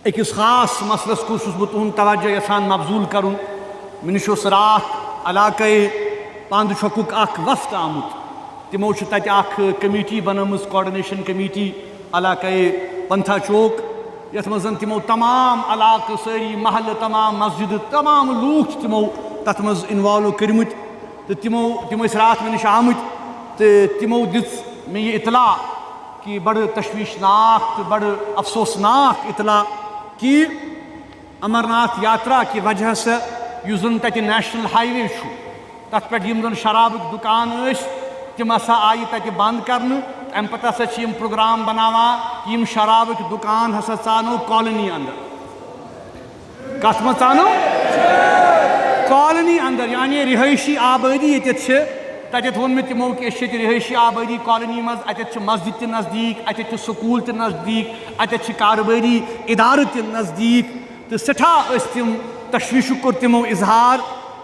أکس خاص مسلس کُن چھُس بہٕ تُہُنٛد توجہ یژھان مبذوٗل کرُن. مےٚ نِش اوس راتھ علاقے پانٛدٕ چھۄکُک اکھ وفد آمُت. تِمو چھُ تَتہِ اکھ کمیٹی بنٲومٕژ کوآرڈِنیشن کمیٹی علاقے پنتھا چوک یتھ منٛز زن تِمو تمام علاقہٕ سٲری محلہٕ تمام مسجدٕ تمام لوٗکھ چھِ تِمو تتھ منٛز اِنوالو کٔرمٕتۍ تہٕ تِم ٲسۍ راتھ مےٚ نِش آمٕتۍ تہٕ تِمو دِژ مےٚ یہِ اطلاع کہ بڑٕ تشویشناک تہٕ بڑٕ افسوسناک اطلاع کہ امرناتھ یاترا کہ وجہ سے یُس زن تتہِ نیشنل ہائی وے چھُ تتھ پٮ۪ٹھ یِم زن شرابٕکۍ دُکان ٲسۍ تِم ہسا آیہِ تتہِ بنٛد کرنہٕ. امہِ پتہٕ ہسا چھِ یِم پروگرام بناوان کہ یِم شرابٕکۍ دُکان ہسا ژانو کالنی اندر. کتھ منٛز ژانو؟ کالنی اندر، یعنی رہٲیشی آبٲدی ییٚتٮ۪تھ چھِ تتٮ۪تھ ووٚن مےٚ تِمو کہ أسۍ چھِ ییٚتہِ رہٲیشی آبٲدی کالنی منٛز. اتٮ۪تھ چھِ مسجد تہِ نزدیٖک، اتٮ۪تھ چھِ سکوٗل تہِ نزدیٖک، اتٮ۪تھ چھِ کاربٲری ادارٕ تہِ نزدیٖک تہٕ سٮ۪ٹھاہ ٲسۍ تِم تشویشُک کوٚر تِمو اظہار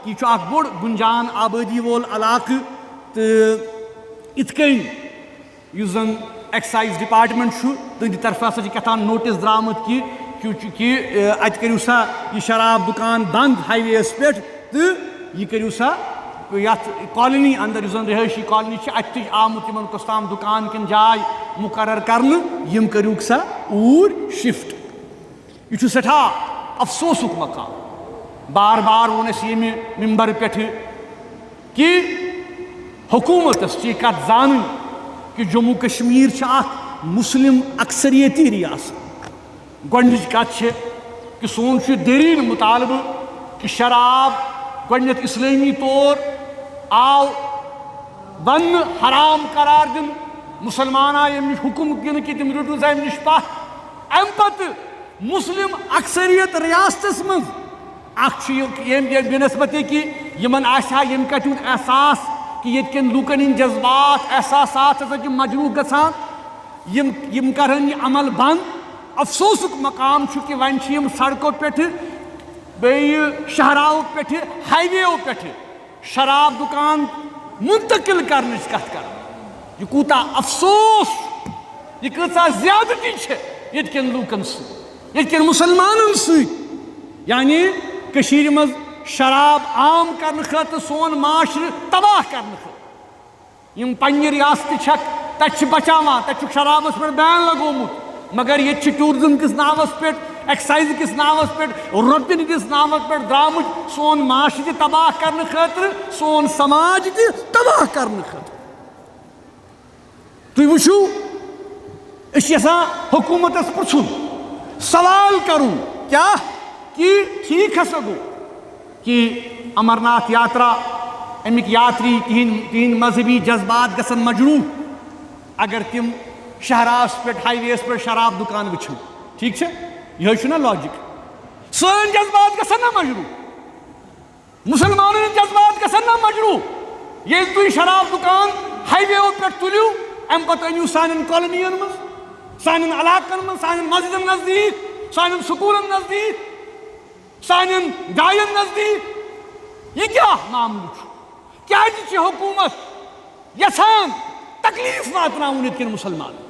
کہ یہِ چھُ اکھ بوٚڑ گُنجان آبٲدی وول علاقہٕ تہٕ یِتھ کٔنۍ یُس زن ایکسائز ڈپارٹمنٹ چھُ تہنٛدِ طرفہٕ ہسا چھِ کیٛاہ نوٹس درٛامُت کہ اتہِ کٔرِو سا یہِ شراب دُکان بنٛد ہائی وییس پٮ۪ٹھ تہٕ یہِ کٔرِو سا یتھ کالنی اندر یُس زن رہٲیشی کالنی چھِ اتہِ تہِ چھُ آمُت یِمن کۄس تام دُکان کِنۍ جاے مُقرر کرنہٕ یِم کٔرِوکھ سا اوٗرۍ شفٹ. یہِ چھُ سٮ۪ٹھاہ افسوسُک مقام. بار بار ووٚن اَسہِ ییٚمہِ ممبر پٮ۪ٹھٕ کہ حکوٗمتس چھِ یہِ کتھ زانٕنۍ کہ جموں کشمیر چھِ اکھ مسلم اکثریتی ریاست. گۄڈنِچ کتھ چھِ کہ سون چھُ دیریٖن مُطالبہٕ کہ شراب گۄڈنٮ۪تھ اسلٲمی طور آو وننہٕ حرام قرار دِنہٕ. مُسلمان آے اَمہِ نِش حُکُم دِنہٕ کہ تِم رٔٹِو سا اَمہِ نِش پتھ. اَمہِ پتہٕ مسلم اکثریت ریاستس منٛز اکھ چھُ یہِ بنسبتہِ کہ یِمن آسہِ ہا ییٚمہِ کتھِ ہُنٛد احساس کہ ییٚتہِ کٮ۪ن لوٗکن ہٕنٛدۍ جذبات احساسات ہسا چھِ مجروح گژھان یِم کرہن یہِ عمل بنٛد. افسوسُک مقام چھُ کہ وۄنۍ چھِ یِم سڑکو پٮ۪ٹھٕ بیٚیہِ شہراہو پٮ۪ٹھٕ ہائی وییو پٮ۪ٹھٕ شراب دُکان منتقل کرنٕچ کتھ کران. یہِ کوٗتاہ افسوس، یہِ کۭژاہ زیادتی چھِ ییٚتہِ کٮ۪ن لوٗکن سۭتۍ، ییٚتہِ کٮ۪ن مُسلمانن سۭتۍ. یعنی کٔشیٖرِ منٛز شراب عام کرنہٕ خٲطرٕ سون معاشرٕ تباہ کرنہٕ خٲطرٕ یِم پننہِ ریاستہٕ چھکھ تتہِ چھِ بچاوان، تتہِ چھُکھ شرابس پٮ۪ٹھ بین لگومُت، مگر ییٚتہِ چھِ ٹوٗرزم کِس ناوس پٮ۪ٹھ ایکسائز کِس ناوس پٮ۪ٹھ رۄپین ہٕنٛدِس ناوس پٮ۪ٹھ درٛامٕتۍ سون معاشرٕ تہِ تباہ کرنہٕ خٲطرٕ سون سماج تہِ تباہ کرنہٕ خٲطرٕ. تُہۍ وٕچھِو أسۍ چھِ یژھان حکوٗمتس پرٛژھُن سوال کرُن کیٛاہ کہ ٹھیٖک ہسا گوٚو کہ امرناتھ یاترا امیِکۍ یاتری تِہنٛدۍ مذہبی جذبات گژھن مجروح اگر تِم شہراہس پٮ۪ٹھ ہائی وییس پٮ۪ٹھ شراب دُکان وٕچھن. ٹھیٖک چھا؟ یِہوے چھُنہ لاجِک. سٲنۍ جذبات گژھن نا مجروح، مُسلمانن ہٕنٛدۍ جذبات گژھن نا مجروح. ییٚلہِ تُہۍ شراب دُکان ہائی وییو پٮ۪ٹھ تُلِو امہِ پتہٕ أنِو سانٮ۪ن کالنین منٛز، سانٮ۪ن علاقن منٛز، سانٮ۪ن مسجدن نزدیٖک، سانٮ۪ن سکوٗلن نزدیٖک، سانٮ۪ن جاین نزدیٖک. یہِ کیٛاہ معاملہٕ چھُ؟ کیٛازِ چھِ حکوٗمت یژھان تکلیٖف واتناوُن ییٚتہِ کٮ۪ن مُسلمانن،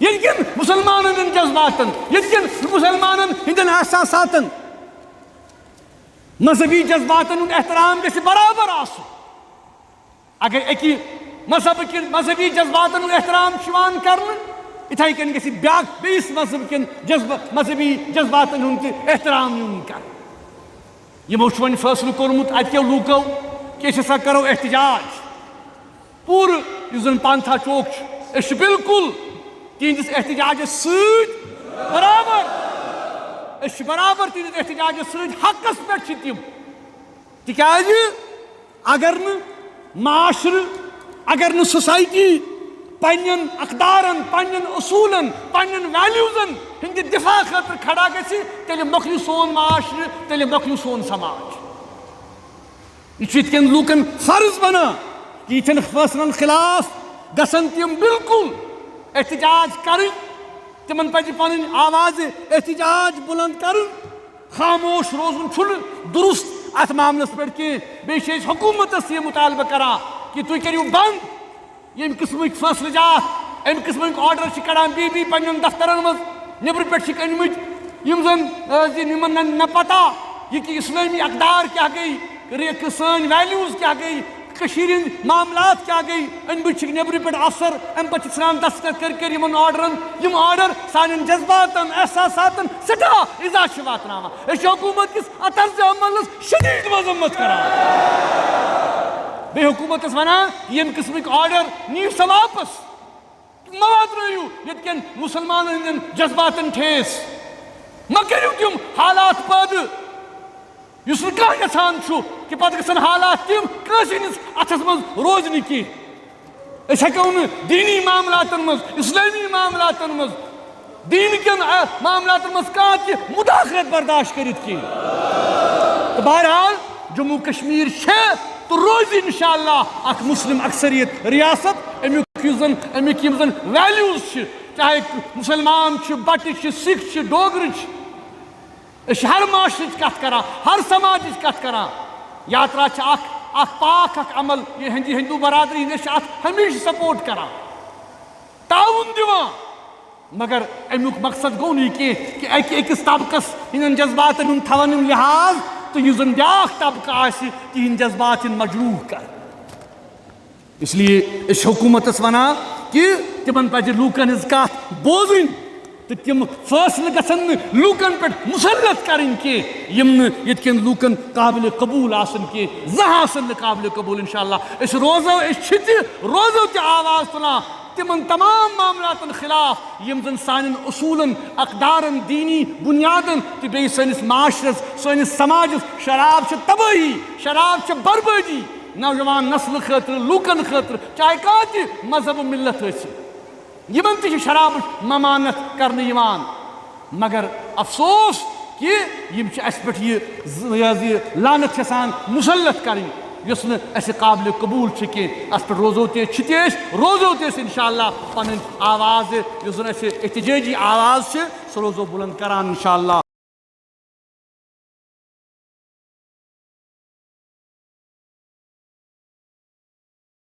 ییٚتہِ کٮ۪ن مُسلمانن ہٕنٛدٮ۪ن جذباتن، ییٚتہِ کٮ۪ن مُسلمانن ہٕنٛدٮ۪ن احساساتن؟ مذہبی جذباتن ہُنٛد احترام گژھِ برابر آسُن. اگر اَکہِ مذہب کٮ۪ن مذہبی جذباتن ہُنٛد احترام چھُ یِوان کرنہٕ اِتھے کٔنۍ گژھِ بیٚیِس مذہب کٮ۪ن مذہبی جذباتن ہُنٛد تہِ احترام یُن کرنہٕ. یِمو چھُ وۄنۍ فٲصلہٕ کوٚرمُت اَتہِ کٮ۪و لوٗکو کہ أسۍ ہسا کرو احتجاج. پوٗرٕ یُس زن پنتھا چوک چھُ أسۍ چھِ بالکُل تِہنٛدِس احتجاجس سۭتۍ برابر، أسۍ چھِ برابر تِہنٛدِس احتجاجس سۭتۍ. حقس پٮ۪ٹھ چھِ تِم، تِکیٛازِ اگر نہٕ معاشرٕ، اگر نہٕ سوسایٹی پننٮ۪ن اقدارن، پننٮ۪ن اصوٗلن، پننٮ۪ن ویلیوٗزن ہٕنٛدِ دِفاع خٲطرٕ کھڑا گژھِ تیٚلہِ مۄکلہِ سون معاشرٕ، تیٚلہِ مۄکلہِ سون سماج. یہ یِتھ کٔنۍ لوٗکن فرض بنان کہ یِتھٮ۪ن فٲصلن خلاف گژھن تِم بالکل احتجاج کرٕنۍ. تِمن پزِ پنٕنۍ آوازِ احتجاج بُلند کرٕنۍ. خاموش روزُن چھُنہٕ درست اتھ معاملس پٮ۪ٹھ کینٛہہ. بیٚیہِ چھِ أسۍ حکوٗمتس یہِ مُطالبہٕ کران کہ تُہۍ کٔرِو بنٛد ییٚمہِ قٕسمٕکۍ فٲصلہٕ جات، اَمہِ قٕسمٕکۍ آرڈر چھِ کڑان بی پننٮ۪ن دفترن منٛز، نیٚبرٕ پٮ۪ٹھ چھِکھ أنۍمٕتۍ یم زن نہ پتہ یہ کہ اسلامی اقدار کیا گئی، سن ویلیوز کیا گئی، معاملات کیا گئی، ان بچ نبر پہ افسر ام پہ ثان دستخط کر یم آرڈر سان جذباتن احساساتن سٹھا اضا واتنانا، حکومت کس طرز عمل شدید مذمت کران، بے حکومت ونان یم قسمک آرڈر نیو سا واپس مواد رہیو یت کن مسلمان ہندین جذباتن ٹھیس مہ کرو تم حالات پید اس یھان کہ پتہ گھن حالات تم کنس ہندس اتھس مز روزنہ کی ہیکو دینی معاملاتن مز اسلامی معاملاتن مز دین کن معاملاتن مز کانٛہہ تہ مداخلت برداشت کرت کی تو بہرحال جموں کشمیر تو روز انشاءاللہ اخ مسلم اکثریت ریاست امیک یم زن ویلیوز چاہے مسلمان بٹہ سکھ ڈوگر ہر معاشرچ کت کران ہر سماجچ کت کران یاترا اخ پاک اخ عمل یہ ہندو برادری ہند ات ہمیشہ سپورٹ کران تعاون دیوان مگر امیک مقصد گو نہیں کہ اکس طبقس ہند جذباتن ہند تھون لحاظ تو یہ زن بیاکھ طبقہ آسی تہند جذبات مجروح کر اس لیے اس حکومتس ونان کہ تمن پزِ لوکن ہز کت بوزن تو تم فیصلہ گھن لوکن پہ مسلط کریں کی یت کن لوکن قابل قبول آسن کی زہن قابل قبول انشاءاللہ اس روزو تہ آواز تلان تمن تمام معاملاتن خلاف یم زن سان اصولن اقدارن دینی بنیادن تو بی سنس معاشرس سنس سماجس شراب تباہی شراب بربادی نوجوان نسل خاطر لوکن خاطر چاہے کانٛہہ تہ مذہب و ملت یمن تہ شراب ممانت کرنے یوان مگر افسوس کہ یم اس پہ یہ لعنت یژھان مسلط کریں یس نہ قابل قبول کی اس پہ روزو تیس انشاءاللہ پن آواز یس زن احتجاجی آواز سہ روزو بلند کران انشاءاللہ.